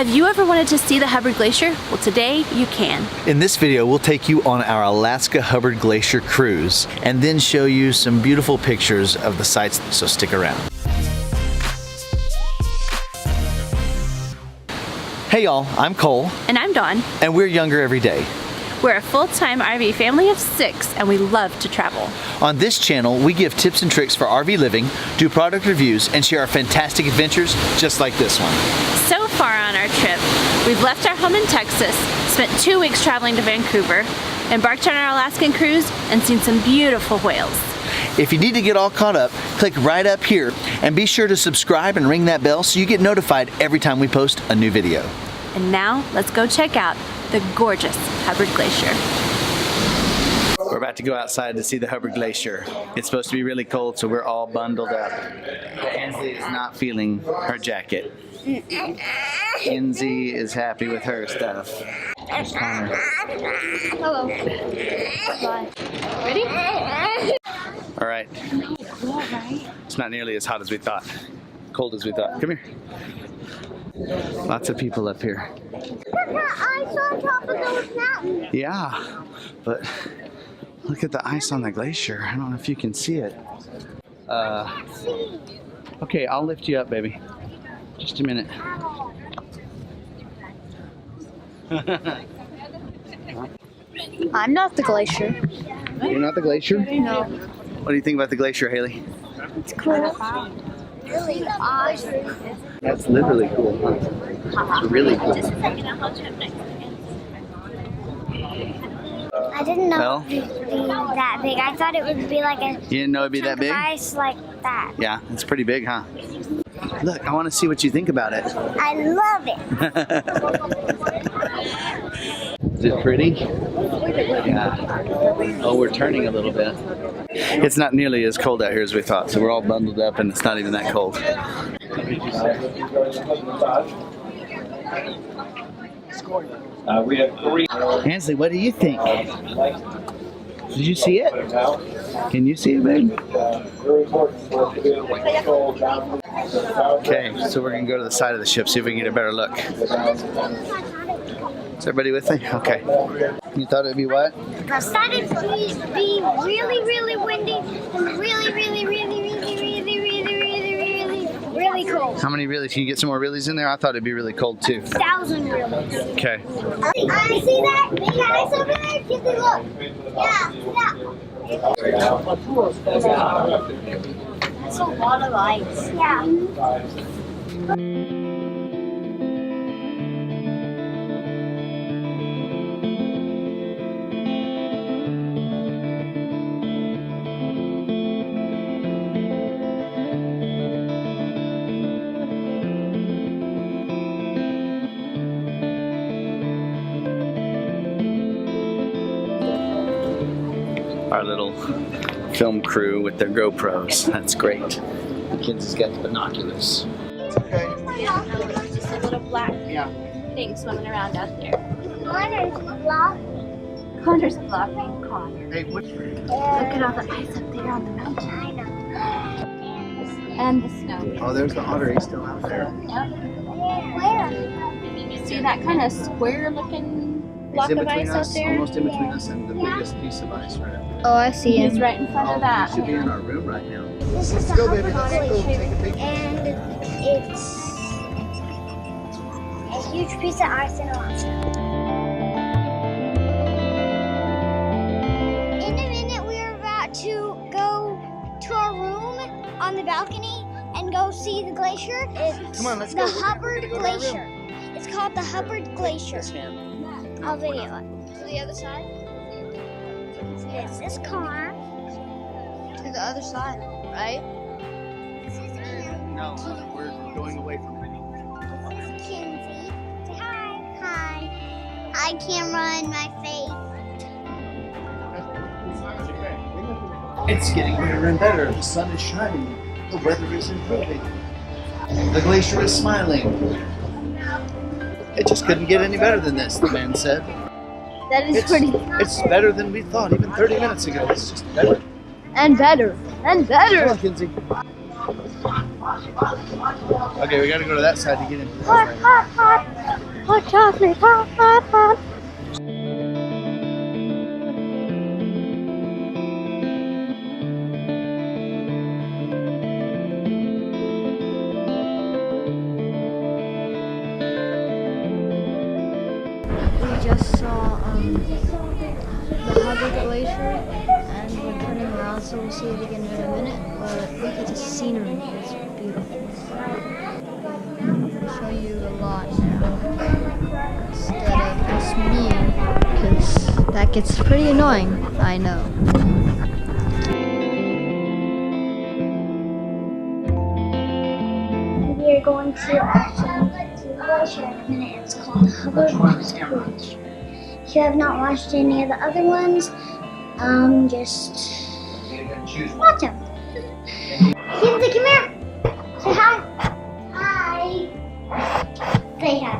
Have you ever wanted to see the Hubbard Glacier? Well, today you can. In this video, we'll take you on our Alaska Hubbard Glacier cruise and then show you some beautiful pictures of the sights, so stick around. Hey y'all, I'm Cole. And I'm Dawn. And we're younger every day. We're a full-time RV family of 6 and we love to travel. On this channel, we give tips and tricks for RV living, do product reviews, and share our fantastic adventures just like this one. So far on our trip, we've left our home in Texas, spent 2 weeks traveling to Vancouver, embarked on our Alaskan cruise, and seen some beautiful whales. If you need to get all caught up, click right up here and be sure to subscribe and ring that bell so you get notified every time we post a new video. And now, let's go check out the gorgeous Hubbard Glacier. We're about to go outside to see the Hubbard Glacier. It's supposed to be really cold, so we're all bundled up. Ansley is not feeling her jacket. Kenzie is happy with her stuff. Hello. Bye. Ready? All right. It's not nearly as hot as we thought. Cold as we thought. Come here. Lots of people up here. Ice on top of those mountains. Yeah, but look at the ice on the glacier. I don't know if you can see it. Okay, I'll lift you up, baby. Just a minute. I'm not the glacier. You're not the glacier? No. What do you think about the glacier, Haley? It's cool. Really awesome. That's literally cool, huh? It's really cool. I didn't know Well, it would be that big. I thought it would be like a you didn't know it'd be that chunk of big? ice like that. Yeah, it's pretty big, huh? Look, I want to see what you think about it. I love it. Is it pretty? Yeah. Oh, we're turning a little bit. It's not nearly as cold out here as we thought, so we're all bundled up and it's not even that cold. We have 3. Ansley, what do you think? Did you see it? Can you see it, babe? Okay, so we're gonna go to the side of the ship, see if we can get a better look. Is everybody with me? Okay. You thought it'd be what? I thought it would be really, really windy and really cold. How many reelies? Can you get some more reelies in there? I thought it'd be really cold too. 1,000 reels. Okay. I see that big ice over there. Give me a look. Yeah. That's a lot of ice. Yeah. Our little film crew with their GoPros. That's great. The kids has got the binoculars. It's okay. There's just a little black thing swimming around out there. Connor's block. Connor's blocking Connor. Hey, what? Look at all the ice up there on the mountain. I know. And the snow. Oh, there's the otter. He's still out there. Yep. Where? You see that kind of square looking block He's in of between ice us, out there? almost in between us and the biggest piece of ice right up there. Oh, I see He's right in front of that. He should be in our room right now. This is the Go, Hubbard baby. Let's go. Glacier, Take a picture. and it's a huge piece of ice in Alaska. In a minute, we're about to go to our room on the balcony and go see the glacier. It's Come on, let's the go. Hubbard Glacier. It's called the Hubbard Glacier. I'll video it. To the other side? It's this car. To the other side, right? This is Kim. No, we're going away from it. This is Kinsey. Say hi. Hi. Eye camera in my face. It's getting better and better. The sun is shining. The weather is improving. The glacier is smiling. It just couldn't get any better than this, the man said. That is pretty. It's better than we thought, even 30 minutes ago. It's just better. And better. And better. Come on, Kinsey. Okay, we gotta go to that side to get in. Hot, hot, hot. Hot chocolate, hot, hot, hot. We just saw the Hubbard Glacier, and we're turning around, so we'll see it again in a minute. But look at the scenery; it's beautiful. I'll show you a lot now instead of just me, because that gets pretty annoying. I know. We are going to the glacier in a minute. It's called Hubbard Alaska Glacier. If you have not watched any of the other ones, just watch them. Kinsey, come here. Say hi. Hi. Say hi.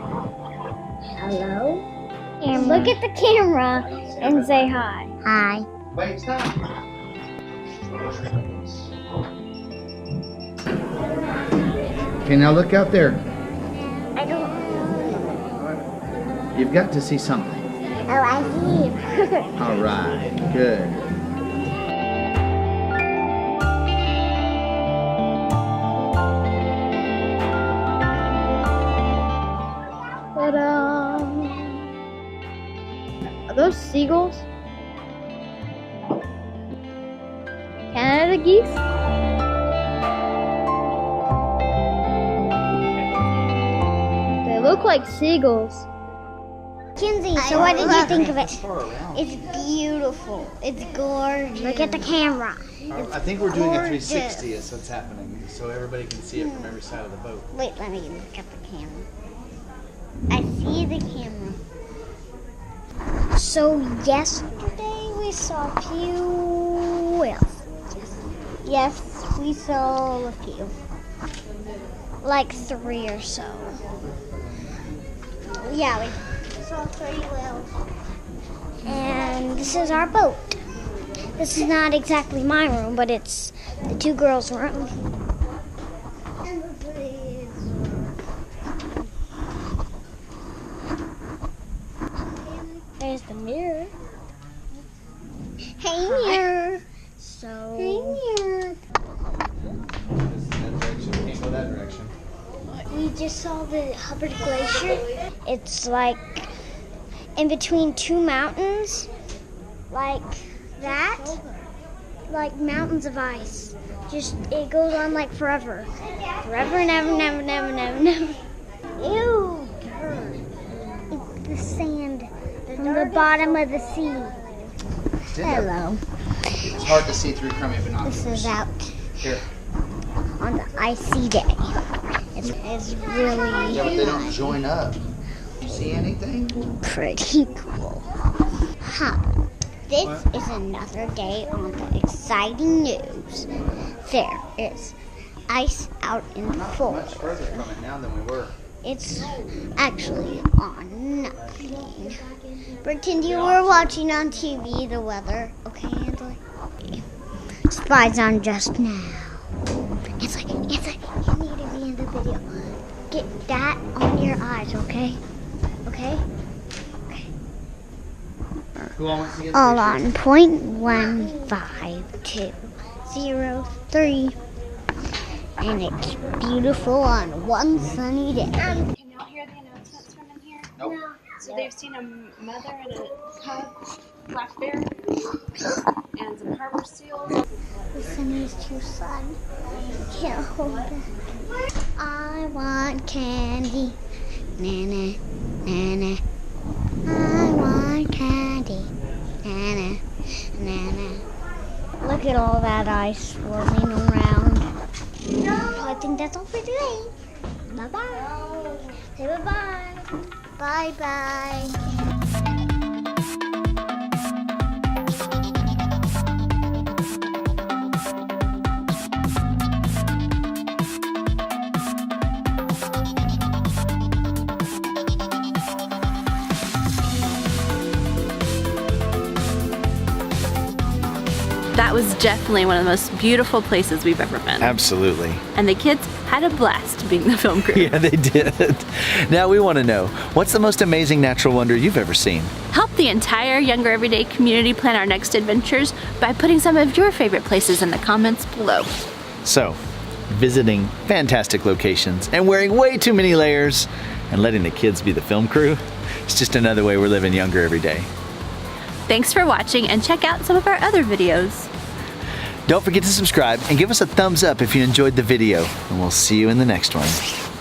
Hello. And look at the camera and say hi. Hi. Wait, stop. Okay, now look out there. I don't. You've got to see something. Oh, I see. All right, good. Ta-da! Are those seagulls? Canada geese? They look like seagulls. Kinsey, so what did you think of it? It's beautiful. It's gorgeous. Look at the camera. I think we're doing a 360 is what's happening, so everybody can see it from every side of the boat. Wait, let me look at the camera. I see the camera. So yesterday we saw a few whales. Yes, we saw a few. Like 3 or so. Yeah, we saw 3 whales. And this is our boat. This is not exactly my room, but it's the 2 girls' room. There's the mirror. Hey, mirror. So. Hey, mirror. This is that direction. Can't go that direction. We just saw the Hubbard Glacier. It's like in between 2 mountains, like that, like mountains of ice. Just it goes on like forever, forever and ever, never, never, never, never. Ew! It's the sand from the bottom of the sea. Hello. It's hard to see through crummy binoculars. This is out Here. on the icy day. It's really Yeah, but they don't join up. You see anything? pretty cool. Huh. This is another day on the exciting news. There is ice out in the Not forest. much further from it now than we were. It's actually on nothing. Pretend you were watching on TV the weather. Okay, Angela? Spies on just now. It's like, you need to be in the video. Get that on your eyes, okay? Okay? Who all wants to get the All picture? on 0.15203. And it's beautiful on one sunny day. Can y'all hear the announcements from in here? Nope. So they've seen a mother and a cub, black bear, and some harbor seals. The sun is too sun. Can't hold it. I want candy. Nana, nana. I want candy. Nana, nana. Look at all that ice swirling around. I think that's all for today. Bye-bye. Say bye-bye. Bye-bye. That was definitely one of the most beautiful places we've ever been. Absolutely. And the kids had a blast being the film crew. Yeah, they did. Now we want to know, what's the most amazing natural wonder you've ever seen? Help the entire Younger Everyday community plan our next adventures by putting some of your favorite places in the comments below. So, visiting fantastic locations and wearing way too many layers and letting the kids be the film crew, it's just another way we're living younger every day. Thanks for watching, and check out some of our other videos. Don't forget to subscribe and give us a thumbs up if you enjoyed the video, and we'll see you in the next one.